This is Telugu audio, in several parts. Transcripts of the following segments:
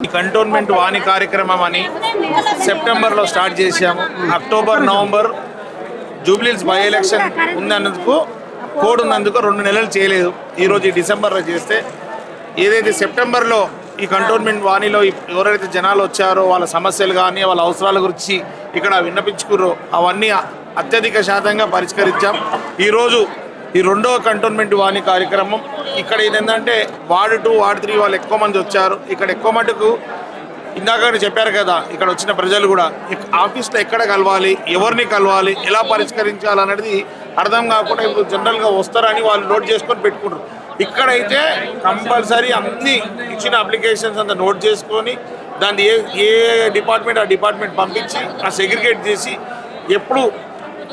ఈ కంటోన్మెంట్ వాణి కార్యక్రమం అని సెప్టెంబర్లో స్టార్ట్ చేశాము. October November Jubilee Hills by election ఉన్నందుకు కోడ్ ఉన్నందుకు 2 నెలలు చేయలేదు. ఈరోజు ఈ డిసెంబర్లో చేస్తే ఏదైతే సెప్టెంబర్లో ఈ కంటోన్మెంట్ వాణిలో ఎవరైతే జనాలు వచ్చారో వాళ్ళ సమస్యలు కానీ వాళ్ళ అవసరాల గురించి ఇక్కడ విన్నపించుకుర్రో అవన్నీ అత్యధిక శాతంగా పరిష్కరించాం. ఈరోజు ఈ 2వ కంటోన్మెంట్ వాణి కార్యక్రమం ఇక్కడ ఏంటంటే వార్డు 2, వార్డు 3 వాళ్ళు ఎక్కువ మంది వచ్చారు. ఇక్కడ ఎక్కువ మటుకు ఇందాక చెప్పారు కదా, ఇక్కడ వచ్చిన ప్రజలు కూడా ఆఫీస్లో ఎక్కడ కలవాలి, ఎవరిని కలవాలి, ఎలా పరిష్కరించాలనేది అర్థం కాకుండా ఇప్పుడు జనరల్గా వస్తారని వాళ్ళు నోట్ చేసుకొని పెట్టుకుంటారు. ఇక్కడైతే కంపల్సరీ అన్ని ఇచ్చిన అప్లికేషన్స్ అంతా నోట్ చేసుకొని దాన్ని ఏ డిపార్ట్మెంట్ ఆ డిపార్ట్మెంట్ పంపించి ఆ సెగ్రిగేట్ చేసి ఎప్పుడు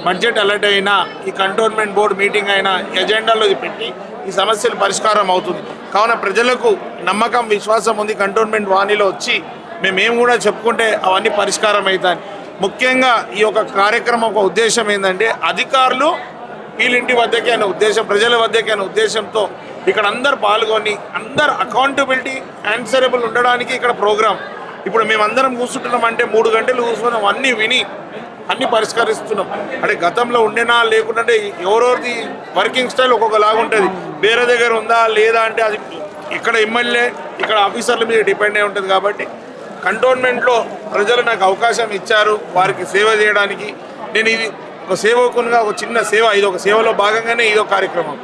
బడ్జెట్ అలర్ట్ అయినా ఈ కంటోన్మెంట్ బోర్డు మీటింగ్ అయినా ఎజెండాలో పెట్టి ఈ సమస్యలు పరిష్కారం అవుతుంది. కావున ప్రజలకు నమ్మకం విశ్వాసం ఉంది. కంటోన్మెంట్ వాణిలో వచ్చి మేము కూడా చెప్పుకుంటే అవన్నీ పరిష్కారం అవుతాయి. ముఖ్యంగా ఈ యొక్క కార్యక్రమం ఒక ఉద్దేశం ఏంటంటే అధికారులు వీళ్ళింటి వద్దకే అనే ఉద్దేశం, ప్రజల వద్దకే అనే ఉద్దేశంతో ఇక్కడ అందరు పాల్గొని అందరు అకౌంటబిలిటీ ఆన్సరబుల్ ఉండడానికి ఇక్కడ ప్రోగ్రాం. ఇప్పుడు మేమందరం కూర్చుంటున్నాం అంటే 3 గంటలు కూర్చున్నాం, అన్నీ విని అన్నీ పరిష్కరిస్తున్నాం. అంటే గతంలో ఉండేనా లేకుండా ఎవరెవరిది వర్కింగ్ స్టైల్ ఒక్కొక్కలాగా ఉంటుంది. వేరే దగ్గర ఉందా లేదా అంటే అది ఇక్కడ ఎమ్మెల్యే ఇక్కడ ఆఫీసర్ల మీద డిపెండ్ అయి ఉంటుంది. కాబట్టి కంటోన్మెంట్లో ప్రజలు నాకు అవకాశం ఇచ్చారు వారికి సేవ చేయడానికి. నేను ఇది ఒక సేవకునిగా ఒక చిన్న సేవ, ఇది ఒక సేవలో భాగంగానే ఇదో కార్యక్రమం.